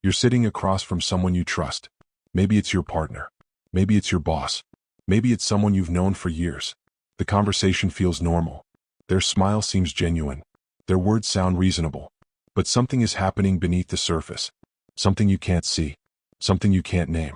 You're sitting across from someone you trust. Maybe it's your partner. Maybe it's your boss. Maybe it's someone you've known for years. The conversation feels normal. Their smile seems genuine. Their words sound reasonable. But something is happening beneath the surface. Something you can't see. Something you can't name.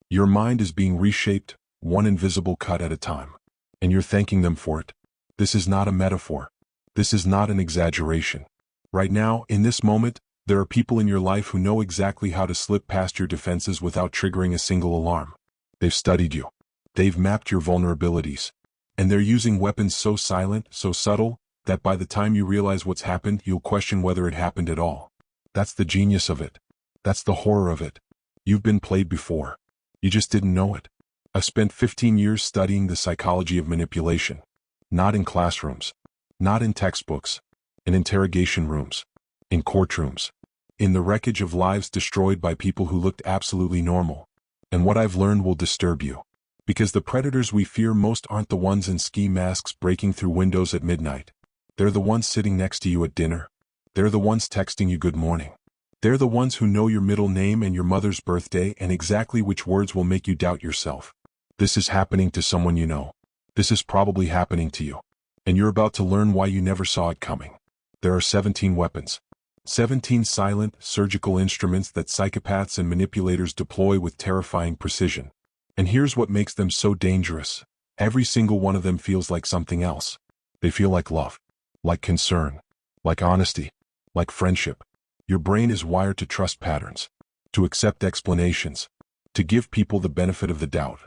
Your mind is being reshaped, one invisible cut at a time. And you're thanking them for it. This is not a metaphor. This is not an exaggeration. Right now, in this moment, there are people in your life who know exactly how to slip past your defenses without triggering a single alarm. They've studied you. They've mapped your vulnerabilities. And they're using weapons so silent, so subtle, that by the time you realize what's happened, you'll question whether it happened at all. That's the genius of it. That's the horror of it. You've been played before. You just didn't know it. I've spent 15 years studying the psychology of manipulation. Not in classrooms. Not in textbooks. In interrogation rooms. In courtrooms. In the wreckage of lives destroyed by people who looked absolutely normal. And what I've learned will disturb you. Because the predators we fear most aren't the ones in ski masks breaking through windows at midnight. They're the ones sitting next to you at dinner. They're the ones texting you good morning. They're the ones who know your middle name and your mother's birthday and exactly which words will make you doubt yourself. This is happening to someone you know. This is probably happening to you. And you're about to learn why you never saw it coming. There are 17 weapons. 17 silent, surgical instruments that psychopaths and manipulators deploy with terrifying precision. And here's what makes them so dangerous. Every single one of them feels like something else. They feel like love, like concern, like honesty, like friendship. Your brain is wired to trust patterns, to accept explanations, to give people the benefit of the doubt.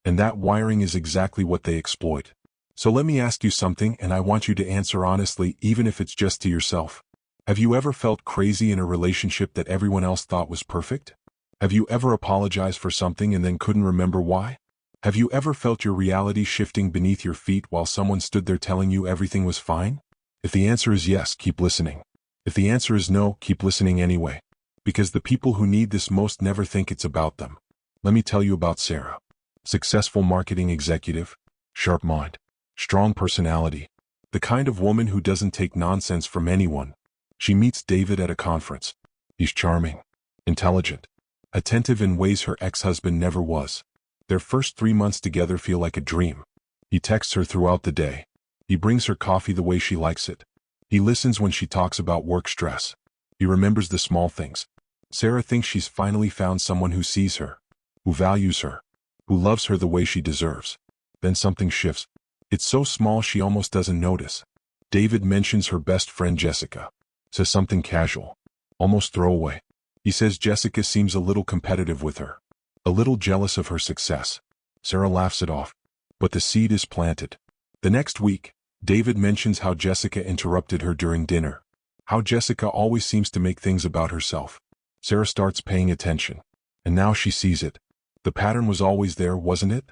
And that wiring is exactly what they exploit. So let me ask you something, and I want you to answer honestly, even if it's just to yourself. Have you ever felt crazy in a relationship that everyone else thought was perfect? Have you ever apologized for something and then couldn't remember why? Have you ever felt your reality shifting beneath your feet while someone stood there telling you everything was fine? If the answer is yes, keep listening. If the answer is no, keep listening anyway. Because the people who need this most never think it's about them. Let me tell you about Sarah. Successful marketing executive, sharp mind, strong personality, the kind of woman who doesn't take nonsense from anyone. She meets David at a conference. He's charming, intelligent, attentive in ways her ex-husband never was. Their first 3 months together feel like a dream. He texts her throughout the day. He brings her coffee the way she likes it. He listens when she talks about work stress. He remembers the small things. Sarah thinks she's finally found someone who sees her, who values her, who loves her the way she deserves. Then something shifts. It's so small she almost doesn't notice. David mentions her best friend Jessica. Says something casual, almost throwaway. He says Jessica seems a little competitive with her, a little jealous of her success. Sarah laughs it off, but the seed is planted. The next week, David mentions how Jessica interrupted her during dinner, how Jessica always seems to make things about herself. Sarah starts paying attention, and now she sees it. The pattern was always there, wasn't it?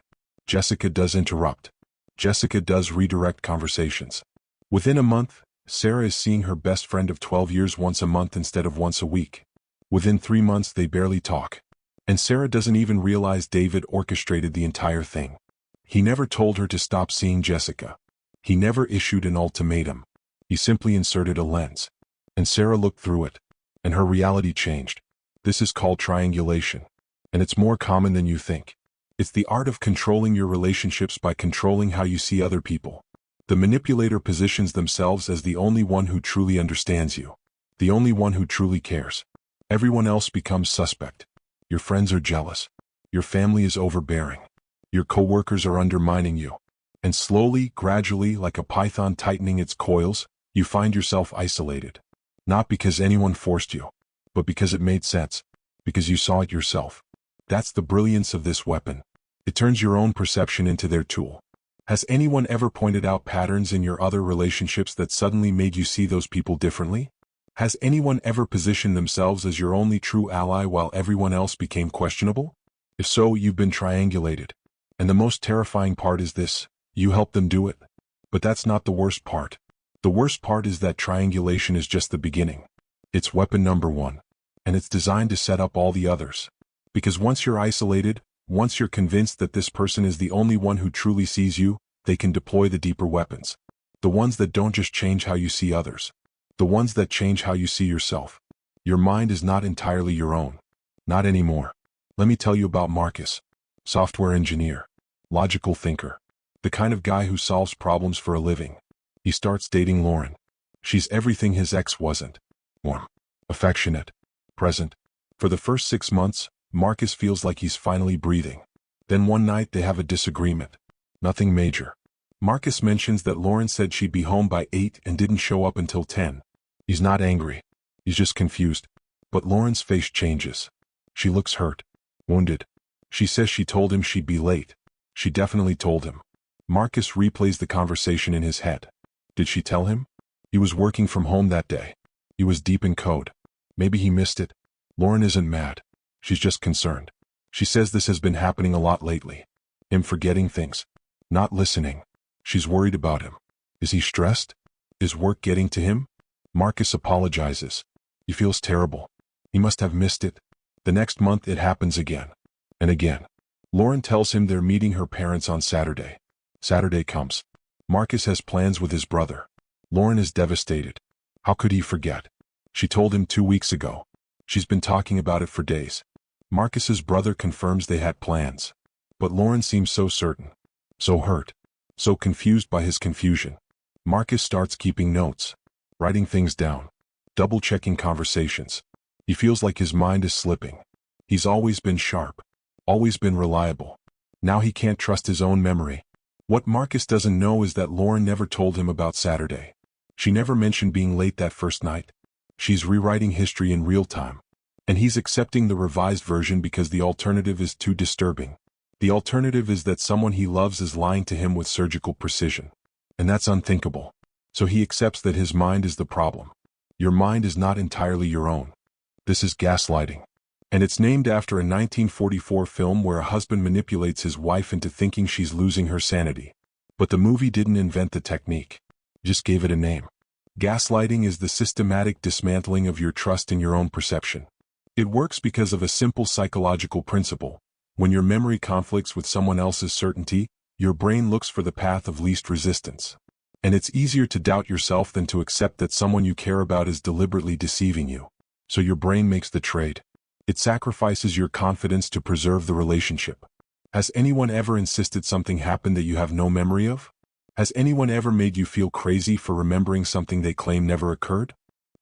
Jessica does interrupt. Jessica does redirect conversations. Within a month, Sarah is seeing her best friend of 12 years once a month instead of once a week. Within 3 months they barely talk. And Sarah doesn't even realize David orchestrated the entire thing. He never told her to stop seeing Jessica. He never issued an ultimatum. He simply inserted a lens. And Sarah looked through it. And her reality changed. This is called triangulation. And it's more common than you think. It's the art of controlling your relationships by controlling how you see other people. The manipulator positions themselves as the only one who truly understands you, the only one who truly cares. Everyone else becomes suspect. Your friends are jealous. Your family is overbearing. Your coworkers are undermining you. And slowly, gradually, like a python tightening its coils, you find yourself isolated. Not because anyone forced you, but because it made sense, because you saw it yourself. That's the brilliance of this weapon. It turns your own perception into their tool. Has anyone ever pointed out patterns in your other relationships that suddenly made you see those people differently? Has anyone ever positioned themselves as your only true ally while everyone else became questionable? If so, you've been triangulated. And the most terrifying part is this: you help them do it. But that's not the worst part. The worst part is that triangulation is just the beginning. It's weapon number 1. And it's designed to set up all the others. Because once you're isolated, once you're convinced that this person is the only one who truly sees you, they can deploy the deeper weapons. The ones that don't just change how you see others. The ones that change how you see yourself. Your mind is not entirely your own. Not anymore. Let me tell you about Marcus. Software engineer. Logical thinker. The kind of guy who solves problems for a living. He starts dating Lauren. She's everything his ex wasn't. Warm. Affectionate. Present. For the first 6 months, Marcus feels like he's finally breathing. Then one night they have a disagreement. Nothing major. Marcus mentions that Lauren said she'd be home by 8 and didn't show up until 10. He's not angry. He's just confused. But Lauren's face changes. She looks hurt. Wounded. She says she told him she'd be late. She definitely told him. Marcus replays the conversation in his head. Did she tell him? He was working from home that day. He was deep in code. Maybe he missed it. Lauren isn't mad. She's just concerned. She says this has been happening a lot lately. Him forgetting things. Not listening. She's worried about him. Is he stressed? Is work getting to him? Marcus apologizes. He feels terrible. He must have missed it. The next month it happens again. And again. Lauren tells him they're meeting her parents on Saturday. Saturday comes. Marcus has plans with his brother. Lauren is devastated. How could he forget? She told him 2 weeks ago. She's been talking about it for days. Marcus's brother confirms they had plans. But Lauren seems so certain. So hurt. So confused by his confusion. Marcus starts keeping notes. Writing things down. Double-checking conversations. He feels like his mind is slipping. He's always been sharp. Always been reliable. Now he can't trust his own memory. What Marcus doesn't know is that Lauren never told him about Saturday. She never mentioned being late that first night. She's rewriting history in real time. And he's accepting the revised version because the alternative is too disturbing. The alternative is that someone he loves is lying to him with surgical precision. And that's unthinkable. So he accepts that his mind is the problem. Your mind is not entirely your own. This is gaslighting. And it's named after a 1944 film where a husband manipulates his wife into thinking she's losing her sanity. But the movie didn't invent the technique. Just gave it a name. Gaslighting is the systematic dismantling of your trust in your own perception. It works because of a simple psychological principle. When your memory conflicts with someone else's certainty, your brain looks for the path of least resistance. And it's easier to doubt yourself than to accept that someone you care about is deliberately deceiving you. So your brain makes the trade. It sacrifices your confidence to preserve the relationship. Has anyone ever insisted something happened that you have no memory of? Has anyone ever made you feel crazy for remembering something they claim never occurred?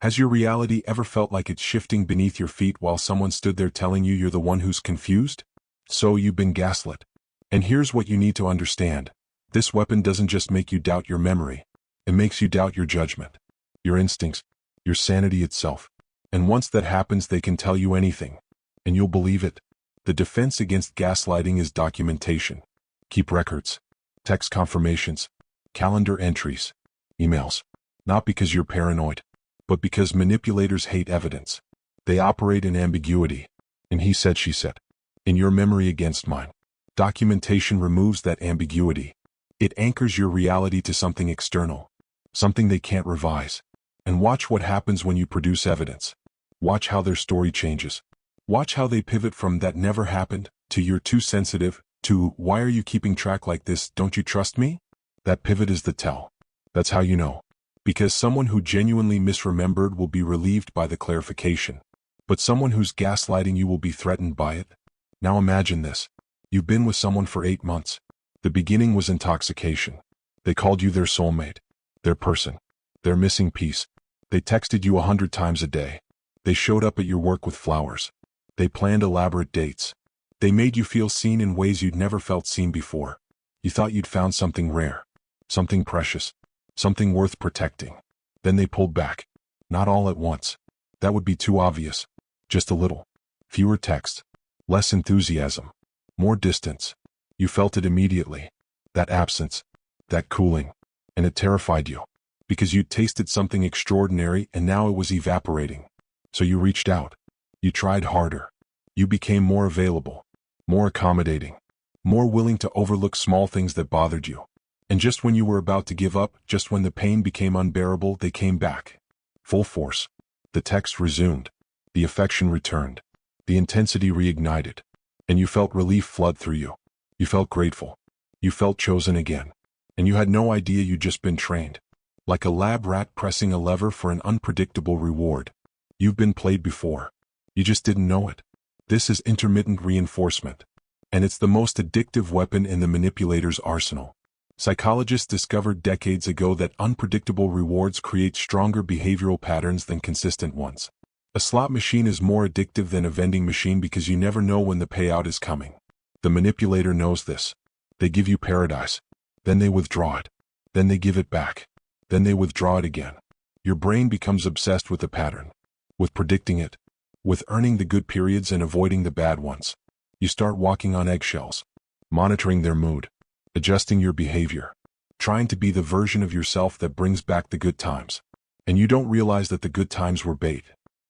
Has your reality ever felt like it's shifting beneath your feet while someone stood there telling you you're the one who's confused? So you've been gaslit. And here's what you need to understand. This weapon doesn't just make you doubt your memory. It makes you doubt your judgment, your instincts, your sanity itself. And once that happens, they can tell you anything. And you'll believe it. The defense against gaslighting is documentation. Keep records, text confirmations, calendar entries, emails. Not because you're paranoid, but because manipulators hate evidence. They operate in ambiguity. And he said, she said. In your memory against mine. Documentation removes that ambiguity. It anchors your reality to something external. Something they can't revise. And watch what happens when you produce evidence. Watch how their story changes. Watch how they pivot from "that never happened" to "you're too sensitive" to "why are you keeping track like this, don't you trust me?" That pivot is the tell. That's how you know. Because someone who genuinely misremembered will be relieved by the clarification. But someone who's gaslighting you will be threatened by it. Now imagine this. You've been with someone for 8 months. The beginning was intoxication. They called you their soulmate, their person, their missing piece. They texted you 100 times a day. They showed up at your work with flowers. They planned elaborate dates. They made you feel seen in ways you'd never felt seen before. You thought you'd found something rare, something precious, something worth protecting. Then they pulled back. Not all at once. That would be too obvious. Just a little. Fewer texts. Less enthusiasm. More distance. You felt it immediately. That absence. That cooling. And it terrified you. Because you'd tasted something extraordinary and now it was evaporating. So you reached out. You tried harder. You became more available. More accommodating. More willing to overlook small things that bothered you. And just when you were about to give up, just when the pain became unbearable, they came back. Full force. The text resumed. The affection returned. The intensity reignited. And you felt relief flood through you. You felt grateful. You felt chosen again. And you had no idea you'd just been trained. Like a lab rat pressing a lever for an unpredictable reward. You've been played before. You just didn't know it. This is intermittent reinforcement. And it's the most addictive weapon in the manipulator's arsenal. Psychologists discovered decades ago that unpredictable rewards create stronger behavioral patterns than consistent ones. A slot machine is more addictive than a vending machine because you never know when the payout is coming. The manipulator knows this. They give you paradise. Then they withdraw it. Then they give it back. Then they withdraw it again. Your brain becomes obsessed with the pattern, with predicting it, with earning the good periods and avoiding the bad ones. You start walking on eggshells, monitoring their mood, adjusting your behavior, trying to be the version of yourself that brings back the good times. And you don't realize that the good times were bait.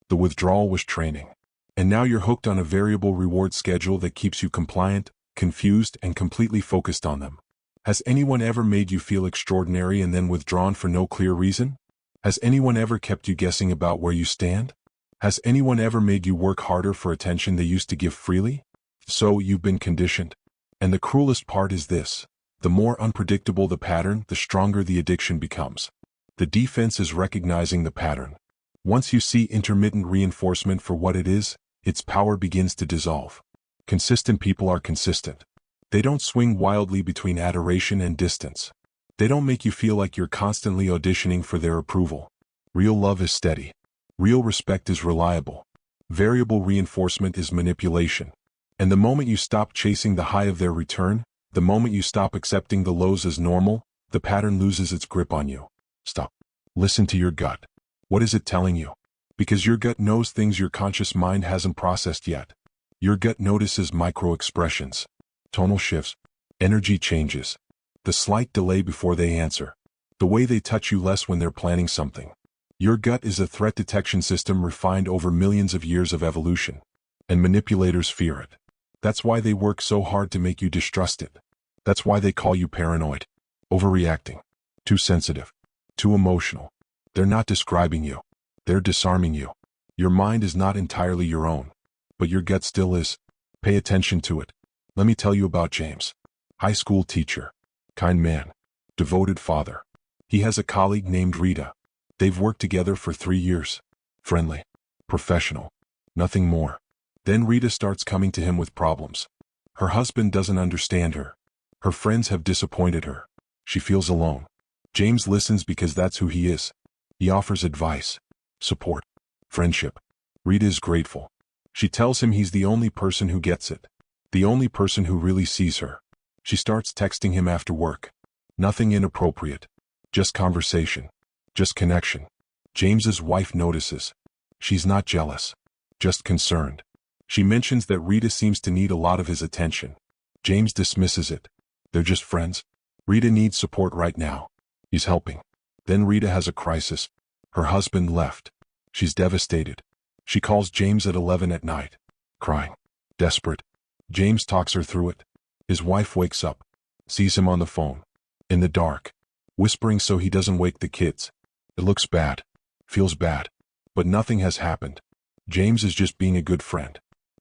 The withdrawal was training. And now you're hooked on a variable reward schedule that keeps you compliant, confused, and completely focused on them. Has anyone ever made you feel extraordinary and then withdrawn for no clear reason? Has anyone ever kept you guessing about where you stand? Has anyone ever made you work harder for attention they used to give freely? So you've been conditioned. And the cruelest part is this. The more unpredictable the pattern, the stronger the addiction becomes. The defense is recognizing the pattern. Once you see intermittent reinforcement for what it is, its power begins to dissolve. Consistent people are consistent. They don't swing wildly between adoration and distance. They don't make you feel like you're constantly auditioning for their approval. Real love is steady. Real respect is reliable. Variable reinforcement is manipulation. And the moment you stop chasing the high of their return, the moment you stop accepting the lows as normal, the pattern loses its grip on you. Stop. Listen to your gut. What is it telling you? Because your gut knows things your conscious mind hasn't processed yet. Your gut notices micro-expressions, tonal shifts, energy changes, the slight delay before they answer, the way they touch you less when they're planning something. Your gut is a threat detection system refined over millions of years of evolution. And manipulators fear it. That's why they work so hard to make you distrust it. That's why they call you paranoid, overreacting, too sensitive, too emotional. They're not describing you. They're disarming you. Your mind is not entirely your own, but your gut still is. Pay attention to it. Let me tell you about James. High school teacher. Kind man. Devoted father. He has a colleague named Rita. They've worked together for 3 years. Friendly. Professional. Nothing more. Then Rita starts coming to him with problems. Her husband doesn't understand her. Her friends have disappointed her. She feels alone. James listens because that's who he is. He offers advice, support, friendship. Rita is grateful. She tells him he's the only person who gets it. The only person who really sees her. She starts texting him after work. Nothing inappropriate. Just conversation. Just connection. James's wife notices. She's not jealous. Just concerned. She mentions that Rita seems to need a lot of his attention. James dismisses it. They're just friends. Rita needs support right now. He's helping. Then Rita has a crisis. Her husband left. She's devastated. She calls James at 11 at night, crying, desperate. James talks her through it. His wife wakes up, sees him on the phone, in the dark, whispering so he doesn't wake the kids. It looks bad, feels bad, but nothing has happened. James is just being a good friend.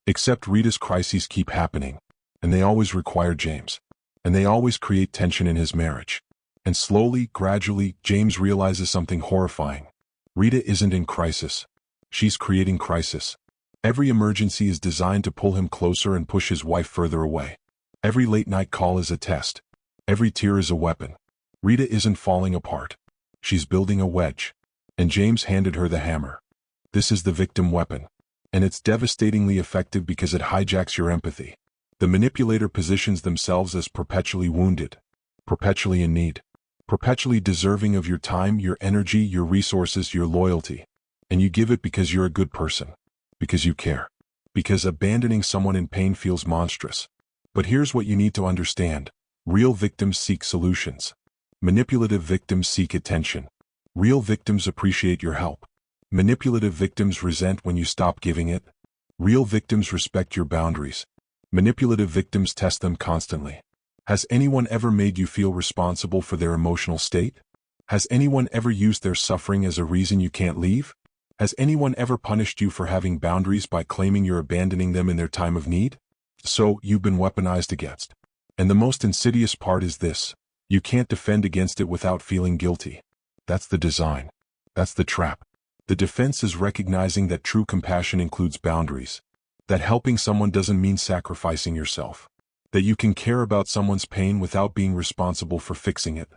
Except Rita's crises keep happening, and they always require James, and they always create tension in his marriage. And slowly, gradually, James realizes something horrifying. Rita isn't in crisis. She's creating crisis. Every emergency is designed to pull him closer and push his wife further away. Every late-night call is a test. Every tear is a weapon. Rita isn't falling apart. She's building a wedge. And James handed her the hammer. This is the victim weapon. And it's devastatingly effective because it hijacks your empathy. The manipulator positions themselves as perpetually wounded, perpetually in need, perpetually deserving of your time, your energy, your resources, your loyalty. And you give it because you're a good person, because you care, because abandoning someone in pain feels monstrous. But here's what you need to understand. Real victims seek solutions. Manipulative victims seek attention. Real victims appreciate your help. Manipulative victims resent when you stop giving it. Real victims respect your boundaries. Manipulative victims test them constantly. Has anyone ever made you feel responsible for their emotional state? Has anyone ever used their suffering as a reason you can't leave? Has anyone ever punished you for having boundaries by claiming you're abandoning them in their time of need? So, you've been weaponized against. And the most insidious part is this. You can't defend against it without feeling guilty. That's the design. That's the trap. The defense is recognizing that true compassion includes boundaries. That helping someone doesn't mean sacrificing yourself. That you can care about someone's pain without being responsible for fixing it.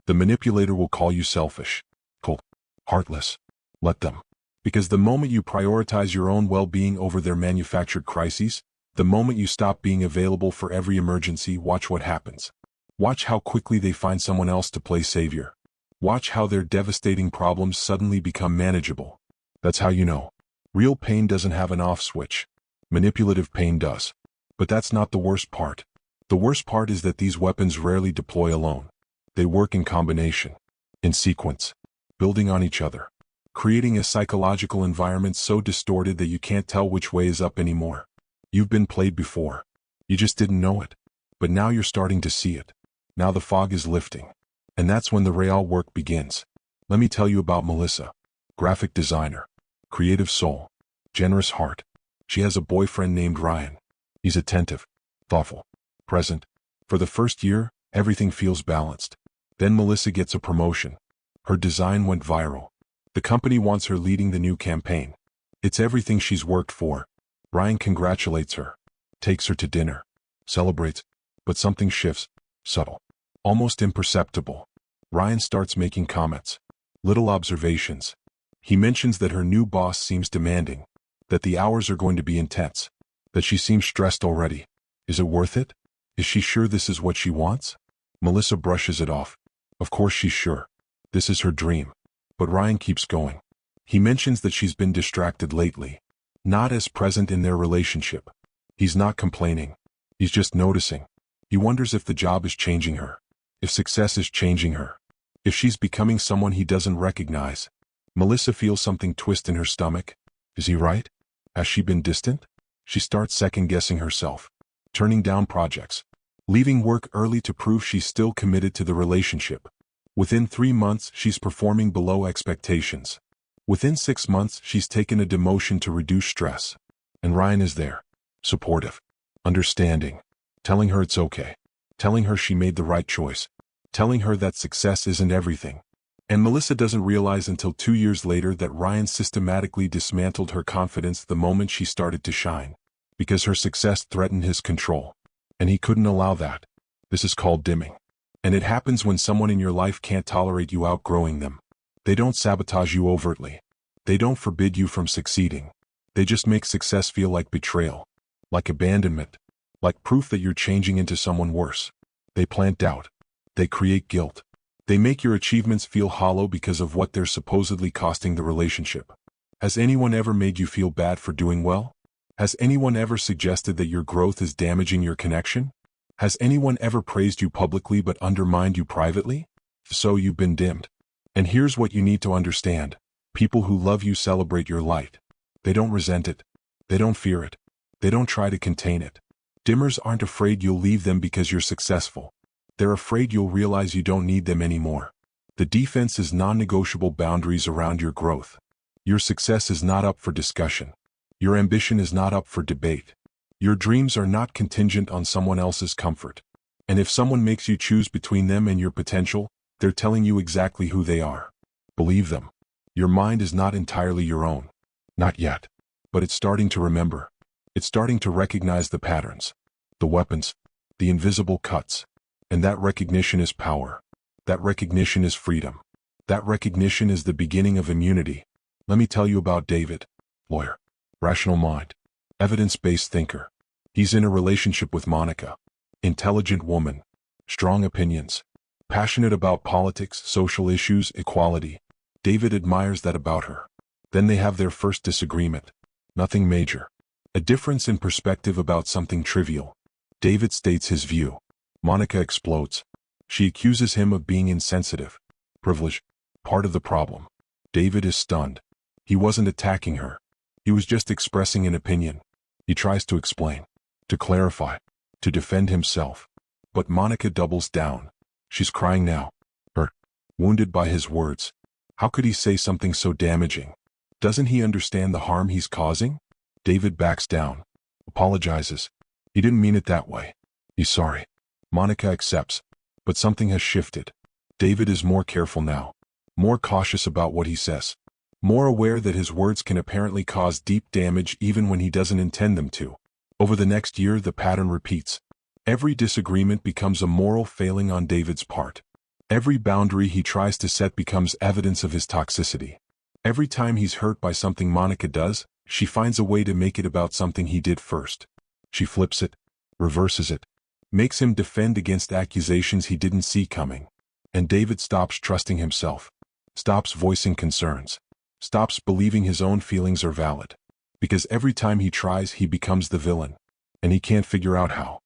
The manipulator will call you selfish, cold, heartless. Let them. Because the moment you prioritize your own well-being over their manufactured crises, the moment you stop being available for every emergency, watch what happens. Watch how quickly they find someone else to play savior. Watch how their devastating problems suddenly become manageable. That's how you know. Real pain doesn't have an off switch. Manipulative pain does. But that's not the worst part. The worst part is that these weapons rarely deploy alone. They work in combination, in sequence, building on each other, creating a psychological environment so distorted that you can't tell which way is up anymore. You've been played before. You just didn't know it. But now you're starting to see it. Now the fog is lifting. And that's when the real work begins. Let me tell you about Melissa. Graphic designer. Creative soul. Generous heart. She has a boyfriend named Ryan. He's attentive, thoughtful, present. For the first year, everything feels balanced. Then Melissa gets a promotion. Her design went viral. The company wants her leading the new campaign. It's everything she's worked for. Ryan congratulates her, takes her to dinner, celebrates, but something shifts, subtle, almost imperceptible. Ryan starts making comments, little observations. He mentions that her new boss seems demanding, that the hours are going to be intense, that she seems stressed already. Is it worth it? Is she sure this is what she wants? Melissa brushes it off. Of course she's sure. This is her dream. But Ryan keeps going. He mentions that she's been distracted lately, not as present in their relationship. He's not complaining. He's just noticing. He wonders if the job is changing her, if success is changing her, if she's becoming someone he doesn't recognize. Melissa feels something twist in her stomach. Is he right? Has she been distant? She starts second-guessing herself, turning down projects, leaving work early to prove she's still committed to the relationship. Within 3 months, she's performing below expectations. Within 6 months, she's taken a demotion to reduce stress. And Ryan is there, supportive, understanding, telling her it's okay, telling her she made the right choice, telling her that success isn't everything. And Melissa doesn't realize until 2 years later that Ryan systematically dismantled her confidence the moment she started to shine, because her success threatened his control. And he couldn't allow that. This is called dimming. And it happens when someone in your life can't tolerate you outgrowing them. They don't sabotage you overtly. They don't forbid you from succeeding. They just make success feel like betrayal, like abandonment, like proof that you're changing into someone worse. They plant doubt. They create guilt. They make your achievements feel hollow because of what they're supposedly costing the relationship. Has anyone ever made you feel bad for doing well? Has anyone ever suggested that your growth is damaging your connection? Has anyone ever praised you publicly but undermined you privately? If so, you've been dimmed. And here's what you need to understand. People who love you celebrate your light. They don't resent it. They don't fear it. They don't try to contain it. Dimmers aren't afraid you'll leave them because you're successful. They're afraid you'll realize you don't need them anymore. The defense is non-negotiable boundaries around your growth. Your success is not up for discussion. Your ambition is not up for debate. Your dreams are not contingent on someone else's comfort. And if someone makes you choose between them and your potential, they're telling you exactly who they are. Believe them. Your mind is not entirely your own. Not yet. But it's starting to remember. It's starting to recognize the patterns, the weapons, the invisible cuts. And that recognition is power. That recognition is freedom. That recognition is the beginning of immunity. Let me tell you about David. Lawyer. Rational mind. Evidence-based thinker. He's in a relationship with Monica. Intelligent woman. Strong opinions. Passionate about politics, social issues, equality. David admires that about her. Then they have their first disagreement. Nothing major. A difference in perspective about something trivial. David states his view. Monica explodes. She accuses him of being insensitive. Privilege. Part of the problem. David is stunned. He wasn't attacking her. He was just expressing an opinion. He tries to explain, to clarify, to defend himself. But Monica doubles down. She's crying now. Hurt. Wounded by his words. How could he say something so damaging? Doesn't he understand the harm he's causing? David backs down. Apologizes. He didn't mean it that way. He's sorry. Monica accepts. But something has shifted. David is more careful now. More cautious about what he says. more aware that his words can apparently cause deep damage even when he doesn't intend them to. Over the next year, the pattern repeats. Every disagreement becomes a moral failing on David's part. Every boundary he tries to set becomes evidence of his toxicity. Every time he's hurt by something Monica does, she finds a way to make it about something he did first. She flips it, reverses it, makes him defend against accusations he didn't see coming. And David stops trusting himself, stops voicing concerns, stops believing his own feelings are valid. Because every time he tries, he becomes the villain. And he can't figure out how.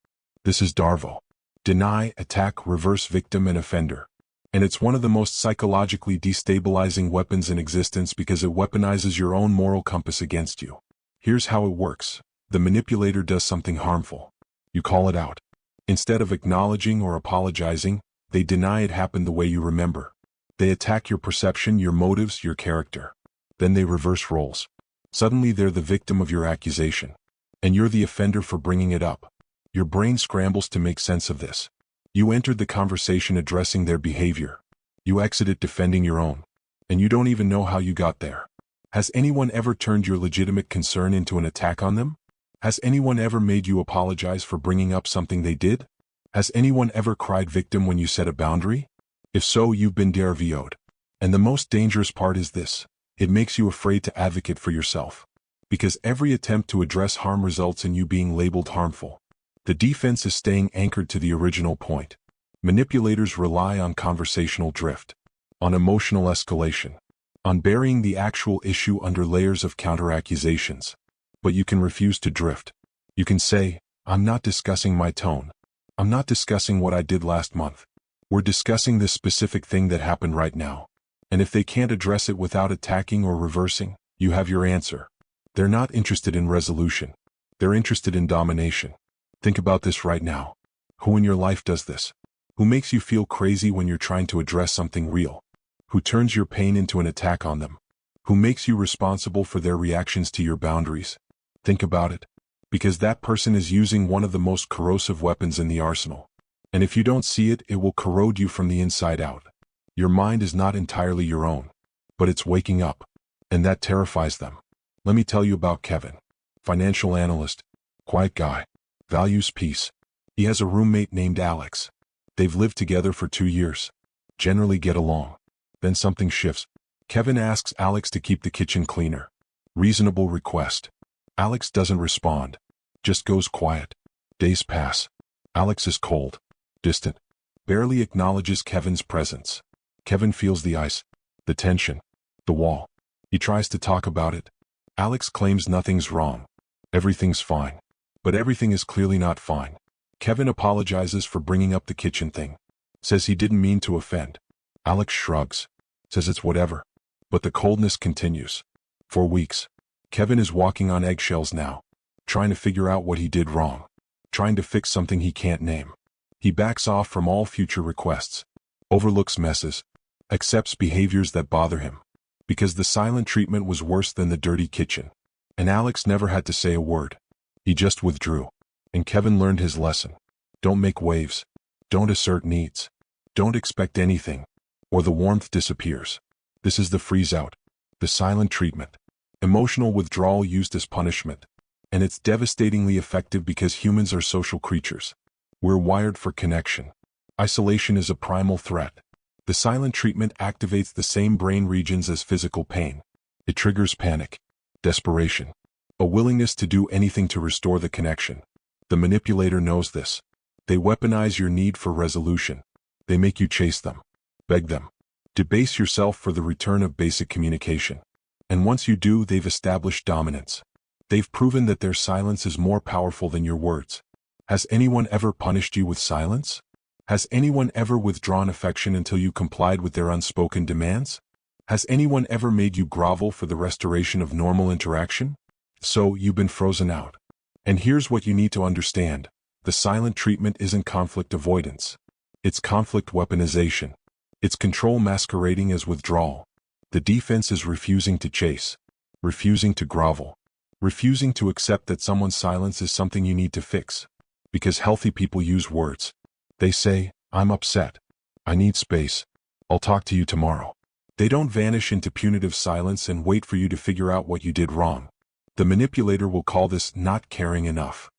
This is DARVO. Deny, attack, reverse, victim, and offender. And it's one of the most psychologically destabilizing weapons in existence because it weaponizes your own moral compass against you. Here's how it works. The manipulator does something harmful. You call it out. Instead of acknowledging or apologizing, they deny it happened the way you remember. They attack your perception, your motives, your character. Then they reverse roles. Suddenly they're the victim of your accusation. And you're the offender for bringing it up. Your brain scrambles to make sense of this. You entered the conversation addressing their behavior. You exit it defending your own. And you don't even know how you got there. Has anyone ever turned your legitimate concern into an attack on them? Has anyone ever made you apologize for bringing up something they did? Has anyone ever cried victim when you set a boundary? If so, you've been DARVO'd. And the most dangerous part is this. It makes you afraid to advocate for yourself. Because every attempt to address harm results in you being labeled harmful. The defense is staying anchored to the original point. Manipulators rely on conversational drift, on emotional escalation, on burying the actual issue under layers of counter-accusations. But you can refuse to drift. You can say, I'm not discussing my tone. I'm not discussing what I did last month. We're discussing this specific thing that happened right now. And if they can't address it without attacking or reversing, you have your answer. They're not interested in resolution. They're interested in domination. Think about this right now. Who in your life does this? Who makes you feel crazy when you're trying to address something real? Who turns your pain into an attack on them? Who makes you responsible for their reactions to your boundaries? Think about it. Because that person is using one of the most corrosive weapons in the arsenal. And if you don't see it, it will corrode you from the inside out. Your mind is not entirely your own, but it's waking up. And that terrifies them. Let me tell you about Kevin. Financial analyst, quiet guy. Values peace. He has a roommate named Alex. They've lived together for 2 years. Generally get along. Then something shifts. Kevin asks Alex to keep the kitchen cleaner. Reasonable request. Alex doesn't respond. Just goes quiet. Days pass. Alex is cold. Distant. Barely acknowledges Kevin's presence. Kevin feels the ice. The tension. The wall. He tries to talk about it. Alex claims nothing's wrong. Everything's fine. But everything is clearly not fine. Kevin apologizes for bringing up the kitchen thing. Says he didn't mean to offend. Alex shrugs. Says it's whatever. But the coldness continues. For weeks. Kevin is walking on eggshells now. Trying to figure out what he did wrong. Trying to fix something he can't name. He backs off from all future requests. Overlooks messes. Accepts behaviors that bother him. Because the silent treatment was worse than the dirty kitchen. And Alex never had to say a word. He just withdrew. And Kevin learned his lesson. Don't make waves. Don't assert needs. Don't expect anything. Or the warmth disappears. This is the freeze out. The silent treatment. Emotional withdrawal used as punishment. And it's devastatingly effective because humans are social creatures. We're wired for connection. Isolation is a primal threat. The silent treatment activates the same brain regions as physical pain. It triggers panic, desperation, a willingness to do anything to restore the connection. The manipulator knows this. They weaponize your need for resolution. They make you chase them, beg them, debase yourself for the return of basic communication. And once you do, they've established dominance. They've proven that their silence is more powerful than your words. Has anyone ever punished you with silence? Has anyone ever withdrawn affection until you complied with their unspoken demands? Has anyone ever made you grovel for the restoration of normal interaction? So, you've been frozen out. And here's what you need to understand. The silent treatment isn't conflict avoidance. It's conflict weaponization. It's control masquerading as withdrawal. The defense is refusing to chase, refusing to grovel, refusing to accept that someone's silence is something you need to fix. Because healthy people use words. They say, I'm upset. I need space. I'll talk to you tomorrow. They don't vanish into punitive silence and wait for you to figure out what you did wrong. The manipulator will call this not caring enough.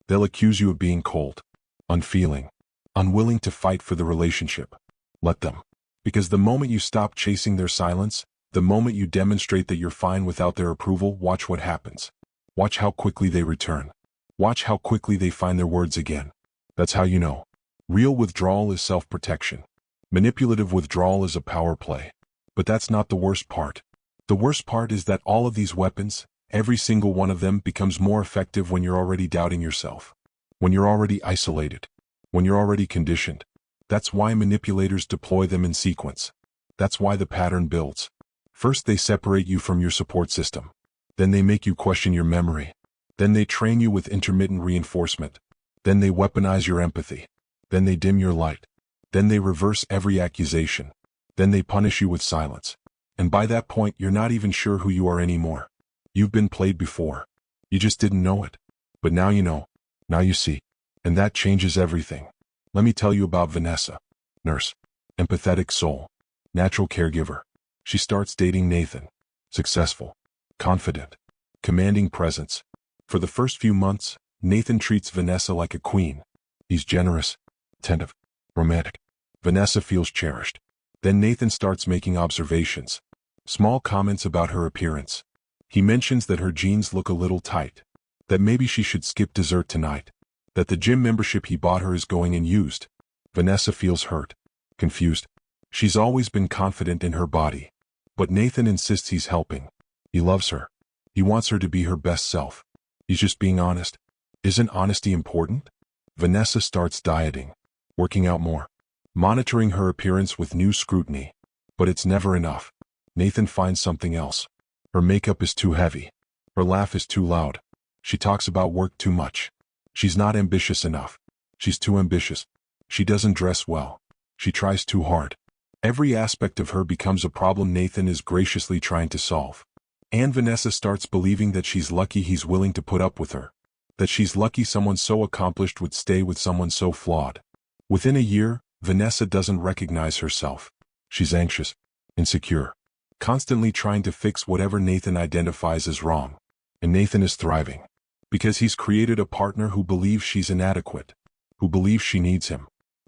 They'll accuse you of being cold, unfeeling, unwilling to fight for the relationship. Let them. Because the moment you stop chasing their silence, the moment you demonstrate that you're fine without their approval, watch what happens. Watch how quickly they return. Watch how quickly they find their words again. That's how you know. Real withdrawal is self-protection. Manipulative withdrawal is a power play. But that's not the worst part. The worst part is that all of these weapons, every single one of them, becomes more effective when you're already doubting yourself. When you're already isolated. When you're already conditioned. That's why manipulators deploy them in sequence. That's why the pattern builds. First they separate you from your support system. Then they make you question your memory. Then they train you with intermittent reinforcement. Then they weaponize your empathy. Then they dim your light. Then they reverse every accusation. Then they punish you with silence. And by that point you're not even sure who you are anymore. You've been played before. You just didn't know it. But now you know. Now you see. And that changes everything. Let me tell you about Vanessa. Nurse. Empathetic soul. Natural caregiver. She starts dating Nathan. Successful. Confident. Commanding presence. For the first few months, Nathan treats Vanessa like a queen. He's generous. Attentive. Romantic. Vanessa feels cherished. Then Nathan starts making observations. Small comments about her appearance. He mentions that her jeans look a little tight. That maybe she should skip dessert tonight. That the gym membership he bought her is going unused. Vanessa feels hurt. Confused. She's always been confident in her body. But Nathan insists he's helping. He loves her. He wants her to be her best self. He's just being honest. Isn't honesty important? Vanessa starts dieting. Working out more. Monitoring her appearance with new scrutiny. But it's never enough. Nathan finds something else. Her makeup is too heavy. Her laugh is too loud. She talks about work too much. She's not ambitious enough. She's too ambitious. She doesn't dress well. She tries too hard. Every aspect of her becomes a problem Nathan is graciously trying to solve. And Vanessa starts believing that she's lucky he's willing to put up with her. That she's lucky someone so accomplished would stay with someone so flawed. Within a year, Vanessa doesn't recognize herself. She's anxious, insecure, constantly trying to fix whatever Nathan identifies as wrong. And Nathan is thriving. Because he's created a partner who believes she's inadequate. Who believes she needs him.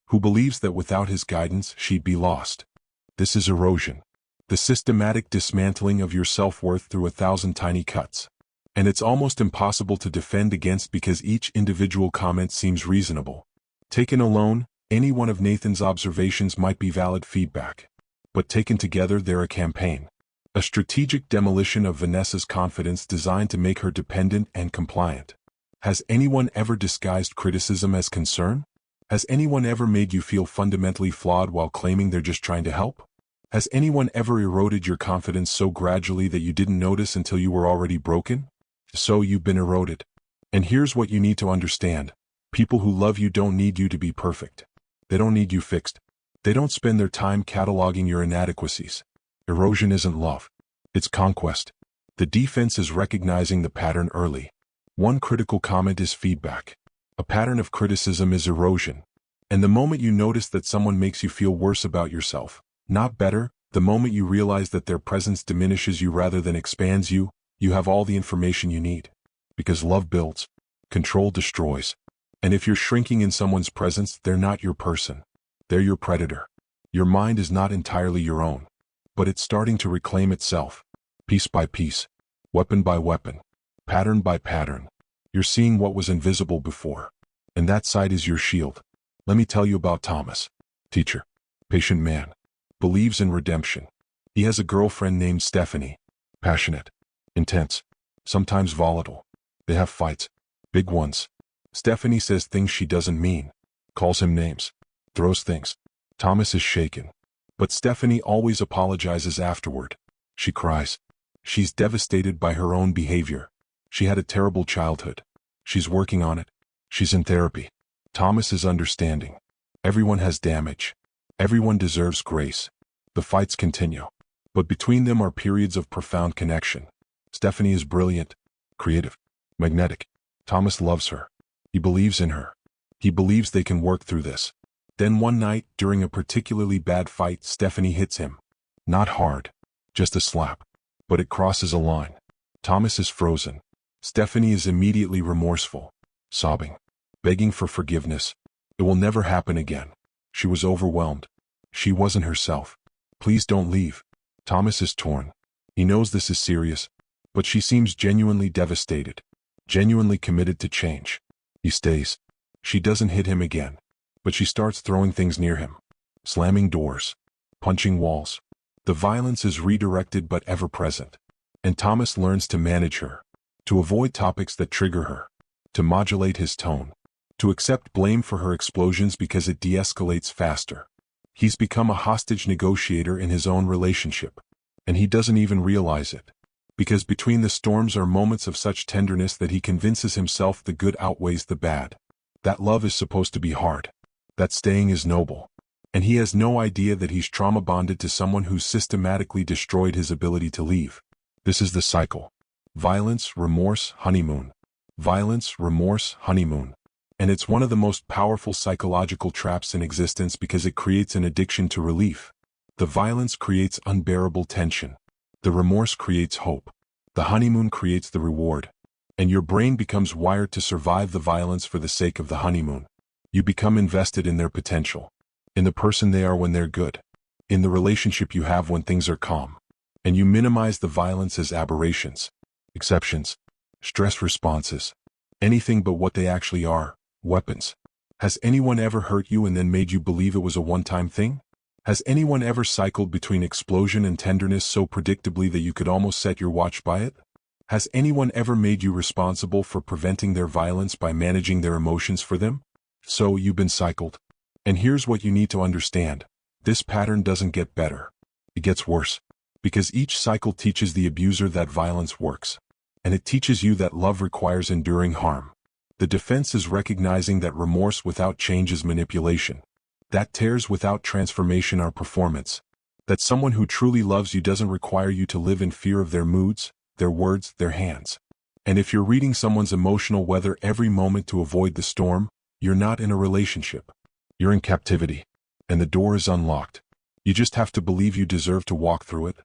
Who believes that without his guidance she'd be lost. This is erosion. The systematic dismantling of your self-worth through 1,000 tiny cuts. And it's almost impossible to defend against because each individual comment seems reasonable. Taken alone, any one of Nathan's observations might be valid feedback. But taken together they're a campaign. A strategic demolition of Vanessa's confidence designed to make her dependent and compliant. Has anyone ever disguised criticism as concern? Has anyone ever made you feel fundamentally flawed while claiming they're just trying to help? Has anyone ever eroded your confidence so gradually that you didn't notice until you were already broken? So you've been eroded. And here's what you need to understand. People who love you don't need you to be perfect. They don't need you fixed. They don't spend their time cataloging your inadequacies. Erosion isn't love. It's conquest. The defense is recognizing the pattern early. One critical comment is feedback. A pattern of criticism is erosion. And the moment you notice that someone makes you feel worse about yourself, not better, the moment you realize that their presence diminishes you rather than expands you, you have all the information you need. Because love builds. Control destroys. And if you're shrinking in someone's presence, they're not your person. They're your predator. Your mind is not entirely your own. But it's starting to reclaim itself. Piece by piece. Weapon by weapon. Pattern by pattern. You're seeing what was invisible before. And that side is your shield. Let me tell you about Thomas. Teacher. Patient man. Believes in redemption. He has a girlfriend named Stephanie. Passionate. Intense. Sometimes volatile. They have fights. Big ones. Stephanie says things she doesn't mean. Calls him names. Throws things. Thomas is shaken. But Stephanie always apologizes afterward. She cries. She's devastated by her own behavior. She had a terrible childhood. She's working on it. She's in therapy. Thomas is understanding. Everyone has damage. Everyone deserves grace. The fights continue. But between them are periods of profound connection. Stephanie is brilliant, creative, magnetic. Thomas loves her. He believes in her. He believes they can work through this. Then one night, during a particularly bad fight, Stephanie hits him. Not hard. Just a slap. But it crosses a line. Thomas is frozen. Stephanie is immediately remorseful, sobbing, begging for forgiveness. It will never happen again. She was overwhelmed. She wasn't herself. Please don't leave. Thomas is torn. He knows this is serious, but she seems genuinely devastated, genuinely committed to change. He stays. She doesn't hit him again, but she starts throwing things near him, slamming doors, punching walls. The violence is redirected but ever present, and Thomas learns to manage her, to avoid topics that trigger her, to modulate his tone, to accept blame for her explosions because it de-escalates faster. He's become a hostage negotiator in his own relationship, and he doesn't even realize it, because between the storms are moments of such tenderness that he convinces himself the good outweighs the bad, that love is supposed to be hard, that staying is noble, and he has no idea that he's trauma-bonded to someone who's systematically destroyed his ability to leave. This is the cycle. Violence, remorse, honeymoon. Violence, remorse, honeymoon. And it's one of the most powerful psychological traps in existence because it creates an addiction to relief. The violence creates unbearable tension. The remorse creates hope. The honeymoon creates the reward. And your brain becomes wired to survive the violence for the sake of the honeymoon. You become invested in their potential, in the person they are when they're good, in the relationship you have when things are calm. And you minimize the violence as aberrations, exceptions, stress responses, anything but what they actually are, weapons. Has anyone ever hurt you and then made you believe it was a one-time thing? Has anyone ever cycled between explosion and tenderness so predictably that you could almost set your watch by it? Has anyone ever made you responsible for preventing their violence by managing their emotions for them? So you've been cycled. And here's what you need to understand. This pattern doesn't get better. It gets worse. Because each cycle teaches the abuser that violence works. And it teaches you that love requires enduring harm. The defense is recognizing that remorse without change is manipulation. That tears without transformation are performance. That someone who truly loves you doesn't require you to live in fear of their moods, their words, their hands. And if you're reading someone's emotional weather every moment to avoid the storm, you're not in a relationship. You're in captivity. And the door is unlocked. You just have to believe you deserve to walk through it.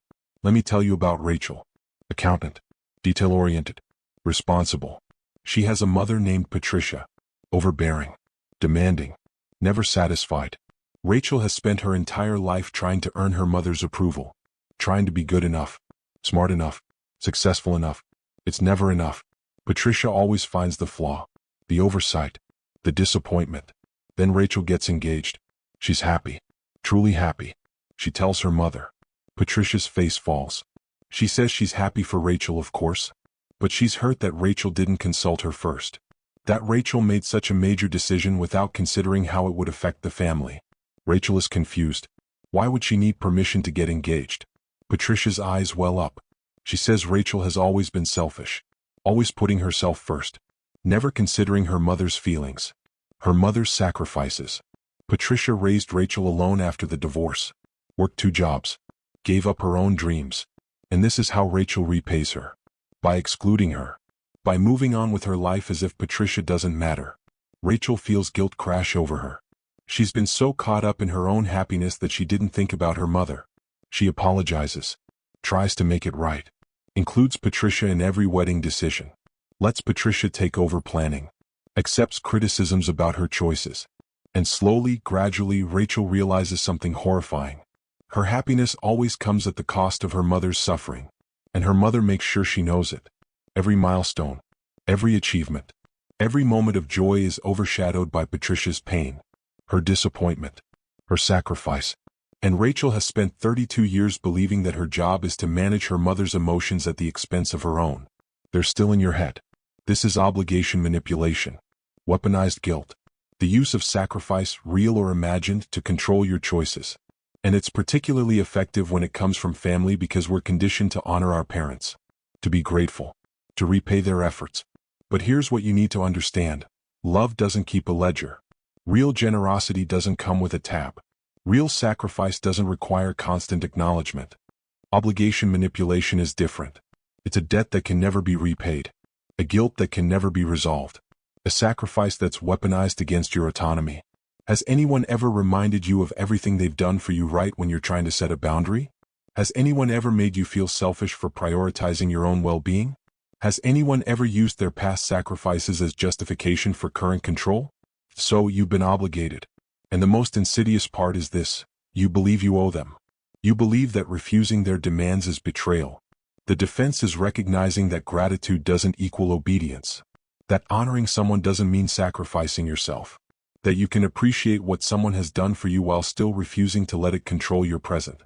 Let me tell you about Rachel. Accountant. Detail-oriented. Responsible. She has a mother named Patricia. Overbearing. Demanding. Never satisfied. Rachel has spent her entire life trying to earn her mother's approval. Trying to be good enough. Smart enough. Successful enough. It's never enough. Patricia always finds the flaw. The oversight. The disappointment. Then Rachel gets engaged. She's happy. Truly happy. She tells her mother. Patricia's face falls. She says she's happy for Rachel, of course. But she's hurt that Rachel didn't consult her first. That Rachel made such a major decision without considering how it would affect the family. Rachel is confused. Why would she need permission to get engaged? Patricia's eyes well up. She says Rachel has always been selfish. Always putting herself first. Never considering her mother's feelings. Her mother's sacrifices. Patricia raised Rachel alone after the divorce. Worked 2 jobs. Gave up her own dreams. And this is how Rachel repays her. By excluding her. By moving on with her life as if Patricia doesn't matter. Rachel feels guilt crash over her. She's been so caught up in her own happiness that she didn't think about her mother. She apologizes. Tries to make it right. Includes Patricia in every wedding decision. Lets Patricia take over planning. Accepts criticisms about her choices. And slowly, gradually, Rachel realizes something horrifying. Her happiness always comes at the cost of her mother's suffering. And her mother makes sure she knows it. Every milestone, every achievement, every moment of joy is overshadowed by Patricia's pain, her disappointment, her sacrifice. And Rachel has spent 32 years believing that her job is to manage her mother's emotions at the expense of her own. They're still in your head. This is obligation manipulation. Weaponized guilt. The use of sacrifice, real or imagined, to control your choices. And it's particularly effective when it comes from family because we're conditioned to honor our parents, to be grateful, to repay their efforts. But here's what you need to understand. Love doesn't keep a ledger. Real generosity doesn't come with a tab. Real sacrifice doesn't require constant acknowledgement. Obligation manipulation is different. It's a debt that can never be repaid. A guilt that can never be resolved. A sacrifice that's weaponized against your autonomy. Has anyone ever reminded you of everything they've done for you right when you're trying to set a boundary? Has anyone ever made you feel selfish for prioritizing your own well-being? Has anyone ever used their past sacrifices as justification for current control? So you've been obligated. And the most insidious part is this: you believe you owe them. You believe that refusing their demands is betrayal. The defense is recognizing that gratitude doesn't equal obedience. That honoring someone doesn't mean sacrificing yourself. That you can appreciate what someone has done for you while still refusing to let it control your present.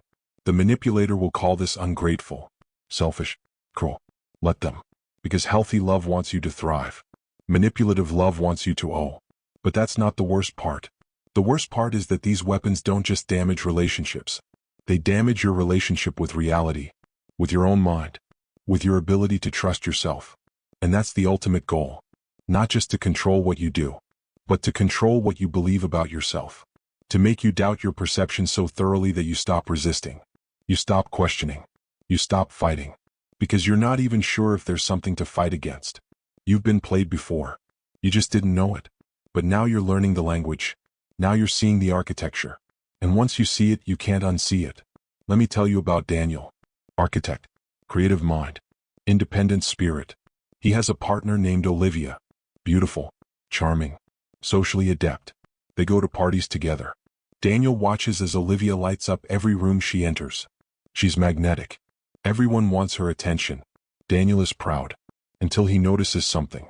The manipulator will call this ungrateful, selfish, cruel. Let them. Because healthy love wants you to thrive. Manipulative love wants you to owe. But that's not the worst part. The worst part is that these weapons don't just damage relationships. They damage your relationship with reality, with your own mind, with your ability to trust yourself. And that's the ultimate goal. Not just to control what you do, but to control what you believe about yourself. To make you doubt your perception so thoroughly that you stop resisting. You stop questioning. You stop fighting. Because you're not even sure if there's something to fight against. You've been played before. You just didn't know it. But now you're learning the language. Now you're seeing the architecture. And once you see it, you can't unsee it. Let me tell you about Daniel. Architect. Creative mind. Independent spirit. He has a partner named Olivia. Beautiful. Charming. Socially adept. They go to parties together. Daniel watches as Olivia lights up every room she enters. She's magnetic. Everyone wants her attention. Daniel is proud. Until he notices something.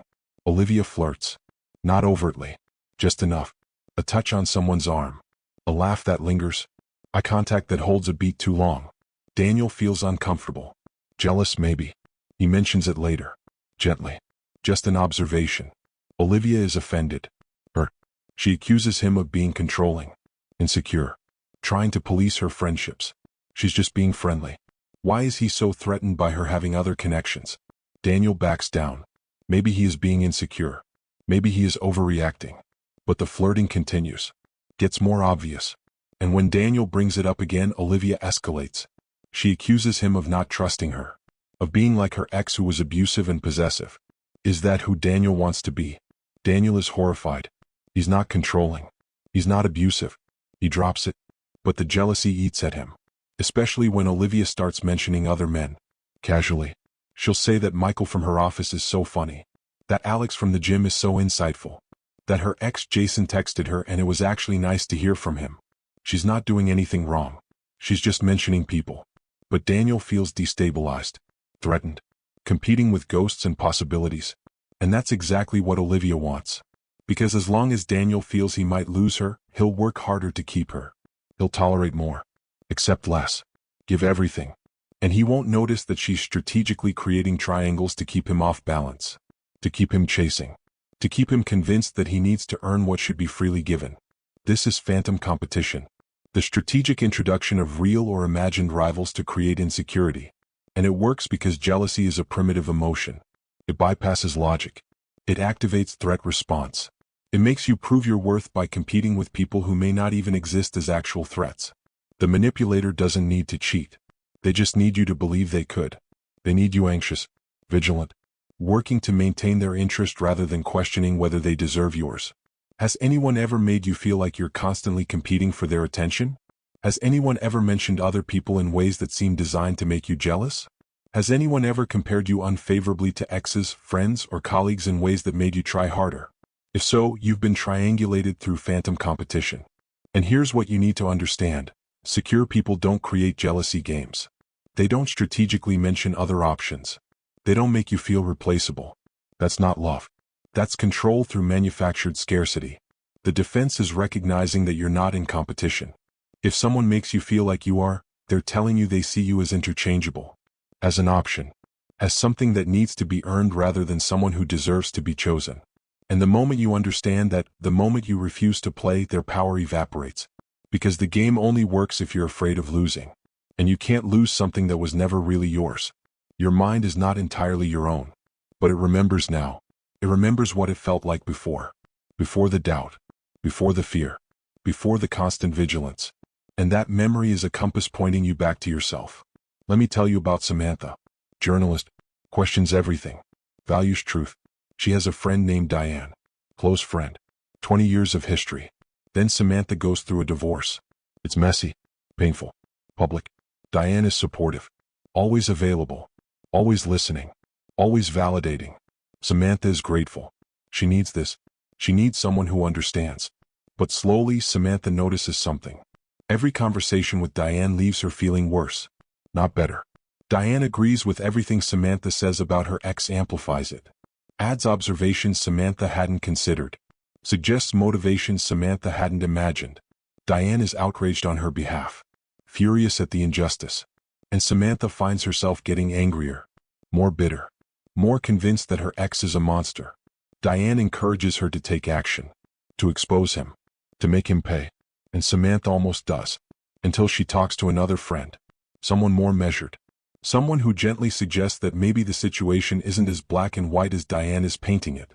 Olivia flirts. Not overtly. Just enough. A touch on someone's arm. A laugh that lingers. Eye contact that holds a beat too long. Daniel feels uncomfortable. Jealous maybe. He mentions it later. Gently. Just an observation. Olivia is offended. Hurt. She accuses him of being controlling. Insecure. Trying to police her friendships. She's just being friendly. Why is he so threatened by her having other connections? Daniel backs down. Maybe he is being insecure. Maybe he is overreacting. But the flirting continues. Gets more obvious. And when Daniel brings it up again, Olivia escalates. She accuses him of not trusting her. Of being like her ex who was abusive and possessive. Is that who Daniel wants to be? Daniel is horrified. He's not controlling. He's not abusive. He drops it. But the jealousy eats at him. Especially when Olivia starts mentioning other men. Casually. She'll say that Michael from her office is so funny. That Alex from the gym is so insightful. That her ex Jason texted her and it was actually nice to hear from him. She's not doing anything wrong. She's just mentioning people. But Daniel feels destabilized. Threatened. Competing with ghosts and possibilities. And that's exactly what Olivia wants. Because as long as Daniel feels he might lose her, he'll work harder to keep her. He'll tolerate more. Accept less. Give everything. And he won't notice that she's strategically creating triangles to keep him off balance. To keep him chasing. To keep him convinced that he needs to earn what should be freely given. This is phantom competition. The strategic introduction of real or imagined rivals to create insecurity. And it works because jealousy is a primitive emotion. It bypasses logic. It activates threat response. It makes you prove your worth by competing with people who may not even exist as actual threats. The manipulator doesn't need to cheat. They just need you to believe they could. They need you anxious, vigilant, working to maintain their interest rather than questioning whether they deserve yours. Has anyone ever made you feel like you're constantly competing for their attention? Has anyone ever mentioned other people in ways that seem designed to make you jealous? Has anyone ever compared you unfavorably to exes, friends, or colleagues in ways that made you try harder? If so, you've been triangulated through phantom competition. And here's what you need to understand. Secure people don't create jealousy games. They don't strategically mention other options. They don't make you feel replaceable. That's not love. That's control through manufactured scarcity. The defense is recognizing that you're not in competition. If someone makes you feel like you are, they're telling you they see you as interchangeable. As an option. As something that needs to be earned rather than someone who deserves to be chosen. And the moment you understand that, the moment you refuse to play, their power evaporates. Because the game only works if you're afraid of losing. And you can't lose something that was never really yours. Your mind is not entirely your own. But it remembers now. It remembers what it felt like before. Before the doubt. Before the fear. Before the constant vigilance. And that memory is a compass pointing you back to yourself. Let me tell you about Samantha. Journalist. Questions everything. Values truth. She has a friend named Diane. Close friend. 20 years of history. Then Samantha goes through a divorce. It's messy. Painful. Public. Diane is supportive, always available, always listening, always validating. Samantha is grateful. She needs this. She needs someone who understands. But slowly, Samantha notices something. Every conversation with Diane leaves her feeling worse, not better. Diane agrees with everything Samantha says about her ex, amplifies it. Adds observations Samantha hadn't considered. Suggests motivations Samantha hadn't imagined. Diane is outraged on her behalf, furious at the injustice. And Samantha finds herself getting angrier, more bitter, more convinced that her ex is a monster. Diane encourages her to take action, to expose him, to make him pay. And Samantha almost does, until she talks to another friend, someone more measured, someone who gently suggests that maybe the situation isn't as black and white as Diane is painting it.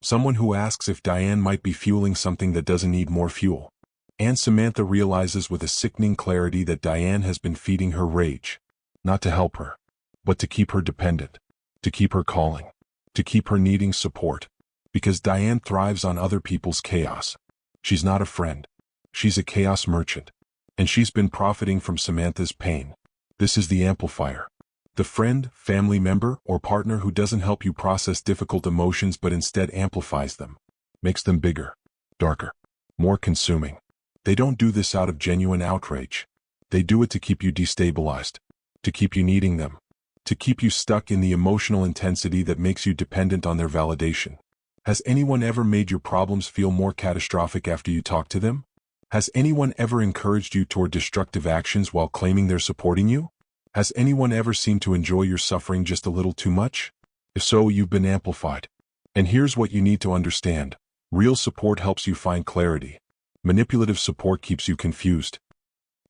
Someone who asks if Diane might be fueling something that doesn't need more fuel. And Samantha realizes with a sickening clarity that Diane has been feeding her rage, not to help her, but to keep her dependent, to keep her calling, to keep her needing support, because Diane thrives on other people's chaos. She's not a friend. She's a chaos merchant, and she's been profiting from Samantha's pain. This is the amplifier. The friend, family member, or partner who doesn't help you process difficult emotions but instead amplifies them, makes them bigger, darker, more consuming. They don't do this out of genuine outrage. They do it to keep you destabilized, to keep you needing them, to keep you stuck in the emotional intensity that makes you dependent on their validation. Has anyone ever made your problems feel more catastrophic after you talk to them? Has anyone ever encouraged you toward destructive actions while claiming they're supporting you? Has anyone ever seemed to enjoy your suffering just a little too much? If so, you've been amplified. And here's what you need to understand. Real support helps you find clarity. Manipulative support keeps you confused.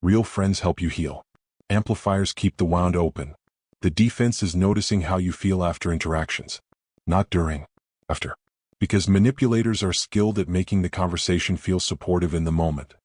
Real friends help you heal. Amplifiers keep the wound open. The defense is noticing how you feel after interactions, not during, after. Because manipulators are skilled at making the conversation feel supportive in the moment.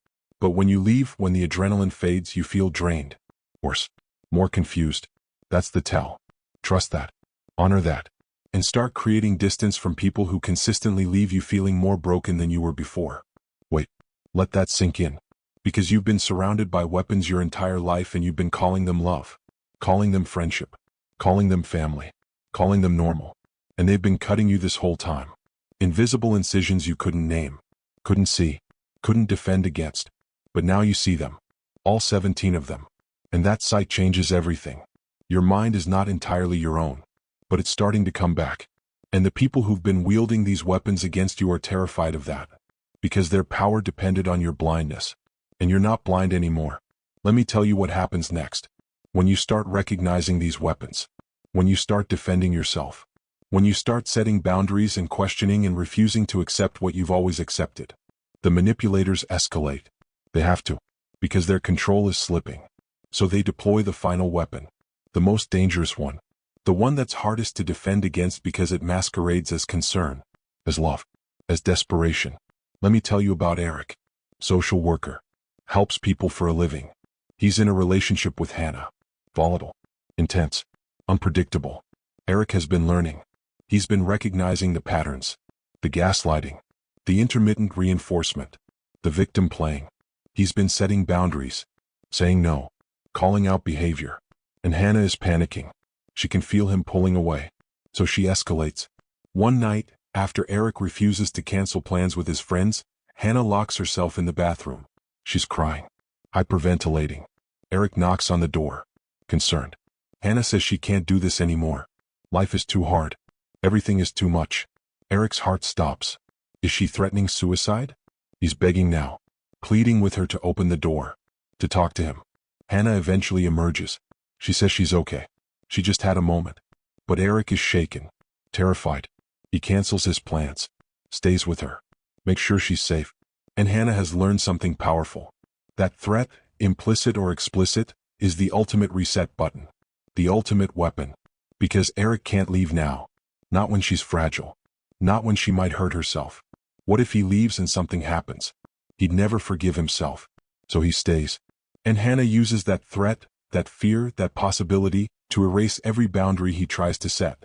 But when you leave, when the adrenaline fades, you feel drained. Worse, more confused. That's the tell. Trust that. Honor that. And start creating distance from people who consistently leave you feeling more broken than you were before. Wait, let that sink in. Because you've been surrounded by weapons your entire life and you've been calling them love, calling them friendship, calling them family, calling them normal. And they've been cutting you this whole time. Invisible incisions you couldn't name, couldn't see, couldn't defend against. But now you see them. All 17 of them. And that sight changes everything. Your mind is not entirely your own, but it's starting to come back. And the people who've been wielding these weapons against you are terrified of that. Because their power depended on your blindness. And you're not blind anymore. Let me tell you what happens next. When you start recognizing these weapons. When you start defending yourself. When you start setting boundaries and questioning and refusing to accept what you've always accepted. The manipulators escalate. They have to. Because their control is slipping. So they deploy the final weapon. The most dangerous one. The one that's hardest to defend against because it masquerades as concern, as love, as desperation. Let me tell you about Eric. Social worker. Helps people for a living. He's in a relationship with Hannah. Volatile. Intense. Unpredictable. Eric has been learning. He's been recognizing the patterns. The gaslighting. The intermittent reinforcement. The victim playing. He's been setting boundaries. Saying no. Calling out behavior. And Hannah is panicking. She can feel him pulling away. So she escalates. One night, after Eric refuses to cancel plans with his friends, Hannah locks herself in the bathroom. She's crying. Hyperventilating. Eric knocks on the door. Concerned. Hannah says she can't do this anymore. Life is too hard. Everything is too much. Eric's heart stops. Is she threatening suicide? He's begging now. Pleading with her to open the door. To talk to him. Hannah eventually emerges. She says she's okay. She just had a moment. But Eric is shaken. Terrified. He cancels his plans. Stays with her. Makes sure she's safe. And Hannah has learned something powerful. That threat, implicit or explicit, is the ultimate reset button. The ultimate weapon. Because Eric can't leave now. Not when she's fragile. Not when she might hurt herself. What if he leaves and something happens? He'd never forgive himself. So he stays. And Hannah uses that threat, that fear, that possibility, to erase every boundary he tries to set.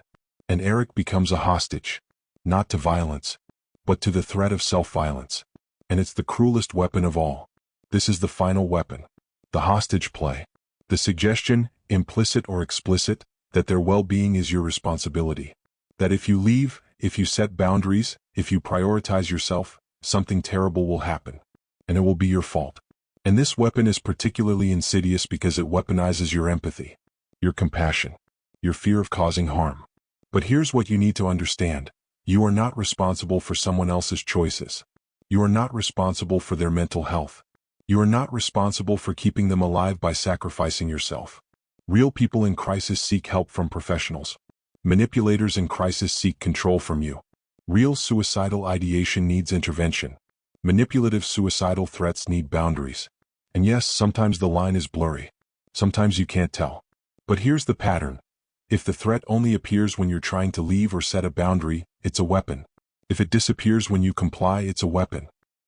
And Eric becomes a hostage. Not to violence, but to the threat of self-violence. And it's the cruelest weapon of all. This is the final weapon. The hostage play. The suggestion, implicit or explicit, that their well-being is your responsibility. That if you leave, if you set boundaries, if you prioritize yourself, something terrible will happen. And it will be your fault. And this weapon is particularly insidious because it weaponizes your empathy, your compassion, your fear of causing harm. But here's what you need to understand. You are not responsible for someone else's choices. You are not responsible for their mental health. You are not responsible for keeping them alive by sacrificing yourself. Real people in crisis seek help from professionals. Manipulators in crisis seek control from you. Real suicidal ideation needs intervention. Manipulative suicidal threats need boundaries. And yes, sometimes the line is blurry. Sometimes you can't tell. But here's the pattern. If the threat only appears when you're trying to leave or set a boundary, it's a weapon. If it disappears when you comply, it's a weapon.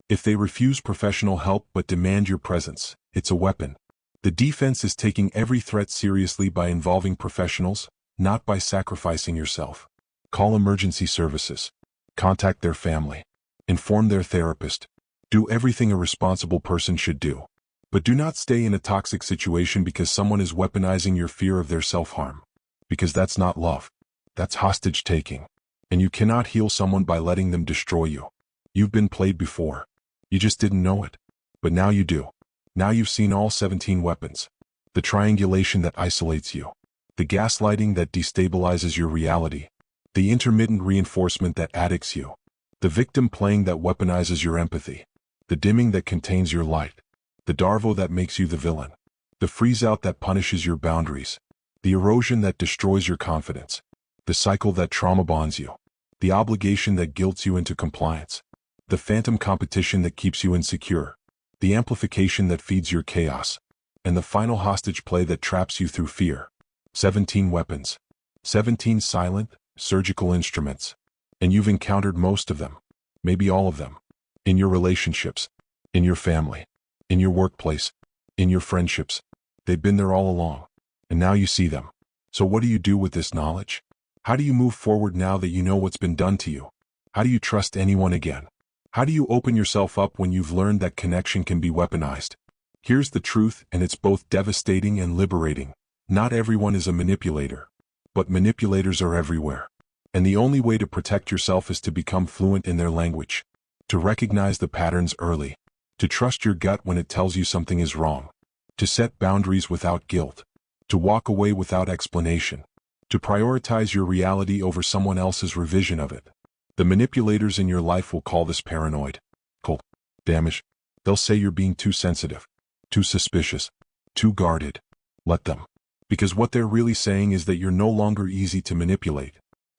If they refuse professional help but demand your presence, it's a weapon. The defense is taking every threat seriously by involving professionals, not by sacrificing yourself. Call emergency services. Contact their family. Inform their therapist. Do everything a responsible person should do. But do not stay in a toxic situation because someone is weaponizing your fear of their self-harm. Because that's not love. That's hostage-taking. And you cannot heal someone by letting them destroy you. You've been played before. You just didn't know it. But now you do. Now you've seen all 17 weapons. The triangulation that isolates you. The gaslighting that destabilizes your reality. The intermittent reinforcement that addicts you. The victim playing that weaponizes your empathy. The dimming that contains your light. The DARVO that makes you the villain. The freeze-out that punishes your boundaries. The erosion that destroys your confidence. The cycle that trauma bonds you. The obligation that guilts you into compliance. The phantom competition that keeps you insecure. The amplification that feeds your chaos. And the final hostage play that traps you through fear. 17 weapons. 17 silent, surgical instruments. And you've encountered most of them. Maybe all of them. In your relationships. In your family. In your workplace. In your friendships. They've been there all along. And now you see them. So what do you do with this knowledge? How do you move forward now that you know what's been done to you? How do you trust anyone again? How do you open yourself up when you've learned that connection can be weaponized? Here's the truth, and it's both devastating and liberating. Not everyone is a manipulator. But manipulators are everywhere. And the only way to protect yourself is to become fluent in their language. To recognize the patterns early. To trust your gut when it tells you something is wrong. To set boundaries without guilt. To walk away without explanation. To prioritize your reality over someone else's revision of it. The manipulators in your life will call this paranoid, cold, damage. They'll say you're being too sensitive, too suspicious, too guarded. Let them. Because what they're really saying is that you're no longer easy to manipulate.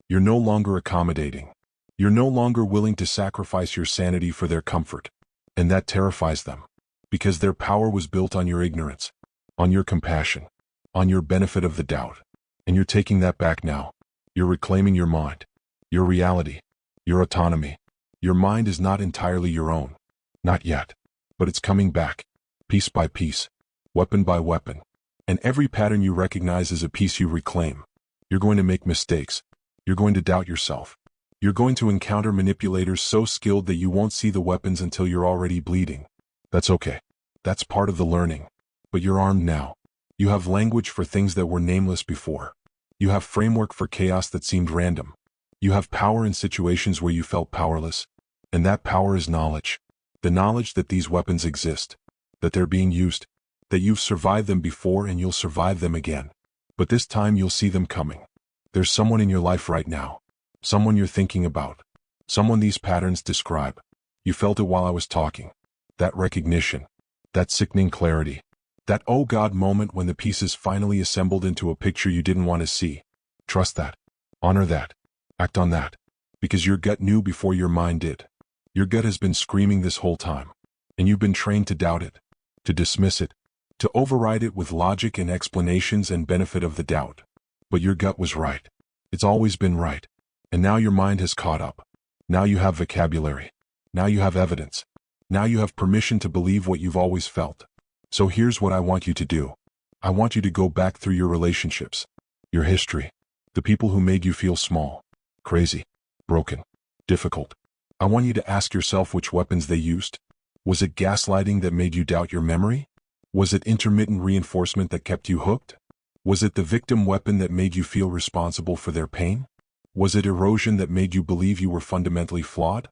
You're no longer accommodating. You're no longer willing to sacrifice your sanity for their comfort. And that terrifies them. Because their power was built on your ignorance, on your compassion, on your benefit of the doubt. And you're taking that back now. You're reclaiming your mind, your reality, your autonomy. Your mind is not entirely your own. Not yet. But it's coming back. Piece by piece. Weapon by weapon. And every pattern you recognize is a piece you reclaim. You're going to make mistakes. You're going to doubt yourself. You're going to encounter manipulators so skilled that you won't see the weapons until you're already bleeding. That's okay. That's part of the learning. But you're armed now. You have language for things that were nameless before. You have framework for chaos that seemed random. You have power in situations where you felt powerless. And that power is knowledge. The knowledge that these weapons exist. That they're being used. That you've survived them before and you'll survive them again. But this time you'll see them coming. There's someone in your life right now. Someone you're thinking about. Someone these patterns describe. You felt it while I was talking. That recognition. That sickening clarity. That oh God moment when the pieces finally assembled into a picture you didn't want to see. Trust that. Honor that. Act on that. Because your gut knew before your mind did. Your gut has been screaming this whole time. And you've been trained to doubt it. To dismiss it. To override it with logic and explanations and benefit of the doubt. But your gut was right. It's always been right. And now your mind has caught up. Now you have vocabulary. Now you have evidence. Now you have permission to believe what you've always felt. So here's what I want you to do. I want you to go back through your relationships. Your history. The people who made you feel small. Crazy. Broken. Difficult. I want you to ask yourself which weapons they used. Was it gaslighting that made you doubt your memory? Was it intermittent reinforcement that kept you hooked? Was it the victim weapon that made you feel responsible for their pain? Was it erosion that made you believe you were fundamentally flawed?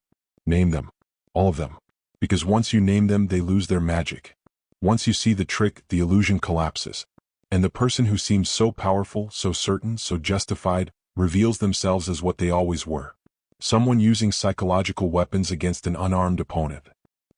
Name them. All of them. Because once you name them, they lose their magic. Once you see the trick, the illusion collapses. And the person who seems so powerful, so certain, so justified, reveals themselves as what they always were. Someone using psychological weapons against an unarmed opponent.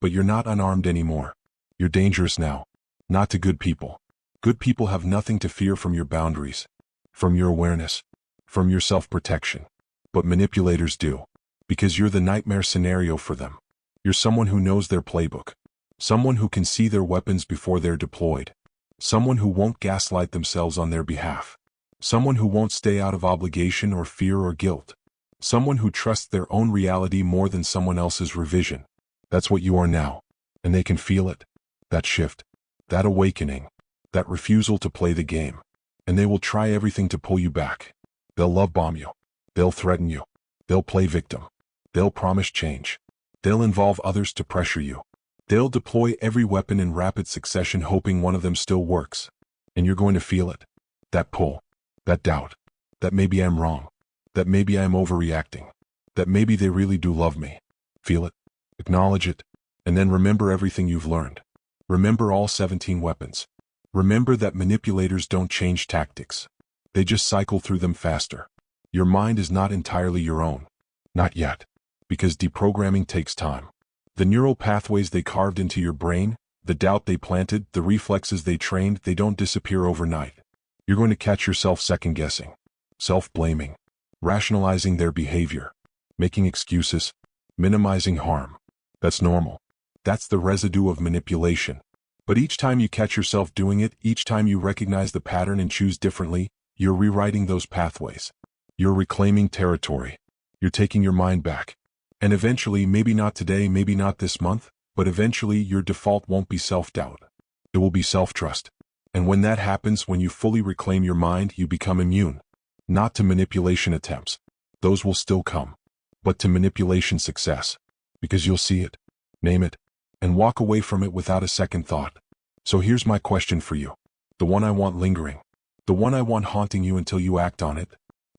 But you're not unarmed anymore. You're dangerous now. Not to good people. Good people have nothing to fear from your boundaries, from your awareness, from your self-protection. But manipulators do. Because you're the nightmare scenario for them. You're someone who knows their playbook. Someone who can see their weapons before they're deployed. Someone who won't gaslight themselves on their behalf. Someone who won't stay out of obligation or fear or guilt. Someone who trusts their own reality more than someone else's revision. That's what you are now. And they can feel it. That shift. That awakening. That refusal to play the game. And they will try everything to pull you back. They'll love bomb you. They'll threaten you. They'll play victim. They'll promise change. They'll involve others to pressure you. They'll deploy every weapon in rapid succession hoping one of them still works. And you're going to feel it. That pull. That doubt. That maybe I'm wrong. That maybe I'm overreacting. That maybe they really do love me. Feel it. Acknowledge it. And then remember everything you've learned. Remember all 17 weapons. Remember that manipulators don't change tactics. They just cycle through them faster. Your mind is not entirely your own. Not yet. Because deprogramming takes time. The neural pathways they carved into your brain, the doubt they planted, the reflexes they trained, they don't disappear overnight. You're going to catch yourself second-guessing, self-blaming, rationalizing their behavior, making excuses, minimizing harm. That's normal. That's the residue of manipulation. But each time you catch yourself doing it, each time you recognize the pattern and choose differently, you're rewriting those pathways. You're reclaiming territory. You're taking your mind back. And eventually, maybe not today, maybe not this month, but eventually your default won't be self-doubt. It will be self-trust. And when that happens, when you fully reclaim your mind, you become immune. Not to manipulation attempts. Those will still come. But to manipulation success. Because you'll see it, name it, and walk away from it without a second thought. So here's my question for you. The one I want lingering. The one I want haunting you until you act on it.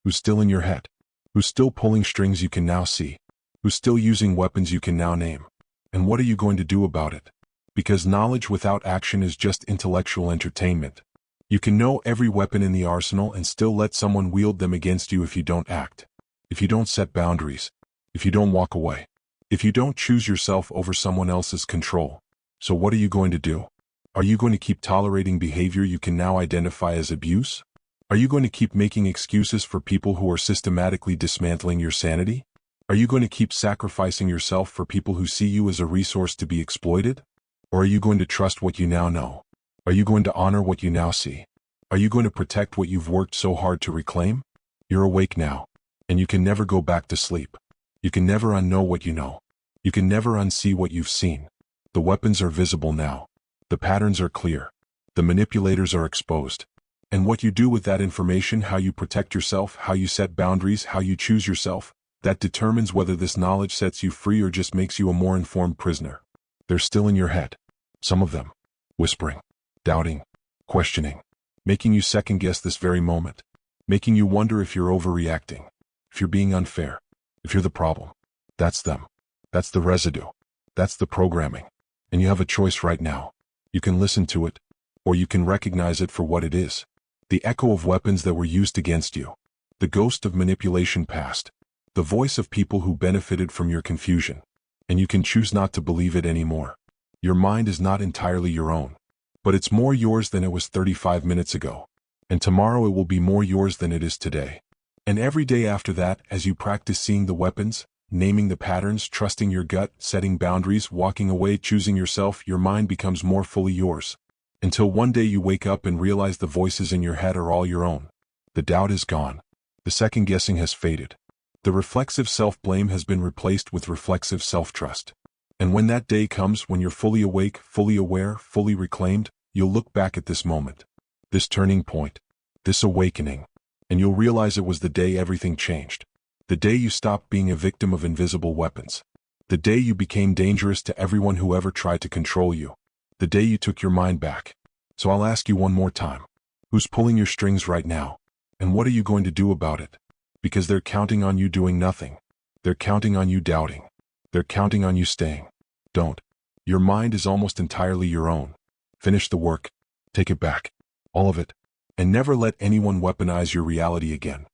Who's still in your head. Who's still pulling strings you can now see. Who's still using weapons you can now name. And what are you going to do about it? Because knowledge without action is just intellectual entertainment. You can know every weapon in the arsenal and still let someone wield them against you if you don't act. If you don't set boundaries. If you don't walk away. If you don't choose yourself over someone else's control. So what are you going to do? Are you going to keep tolerating behavior you can now identify as abuse? Are you going to keep making excuses for people who are systematically dismantling your sanity? Are you going to keep sacrificing yourself for people who see you as a resource to be exploited? Or are you going to trust what you now know? Are you going to honor what you now see? Are you going to protect what you've worked so hard to reclaim? You're awake now, and you can never go back to sleep. You can never unknow what you know. You can never unsee what you've seen. The weapons are visible now. The patterns are clear. The manipulators are exposed. And what you do with that information, how you protect yourself, how you set boundaries, how you choose yourself, that determines whether this knowledge sets you free or just makes you a more informed prisoner. They're still in your head. Some of them. Whispering. Doubting. Questioning. Making you second-guess this very moment. Making you wonder if you're overreacting. If you're being unfair. If you're the problem. That's them. That's the residue. That's the programming. And you have a choice right now. You can listen to it, or you can recognize it for what it is. The echo of weapons that were used against you. The ghost of manipulation past. The voice of people who benefited from your confusion. And you can choose not to believe it anymore. Your mind is not entirely your own. But it's more yours than it was 35 minutes ago. And tomorrow it will be more yours than it is today. And every day after that, as you practice seeing the weapons, naming the patterns, trusting your gut, setting boundaries, walking away, choosing yourself, your mind becomes more fully yours. Until one day you wake up and realize the voices in your head are all your own. The doubt is gone. The second-guessing has faded. The reflexive self-blame has been replaced with reflexive self-trust. And when that day comes, when you're fully awake, fully aware, fully reclaimed, you'll look back at this moment, this turning point, this awakening, and you'll realize it was the day everything changed. The day you stopped being a victim of invisible weapons. The day you became dangerous to everyone who ever tried to control you. The day you took your mind back. So I'll ask you one more time. Who's pulling your strings right now? And what are you going to do about it? Because they're counting on you doing nothing. They're counting on you doubting. They're counting on you staying. Don't. Your mind is almost entirely your own. Finish the work. Take it back. All of it. And never let anyone weaponize your reality again.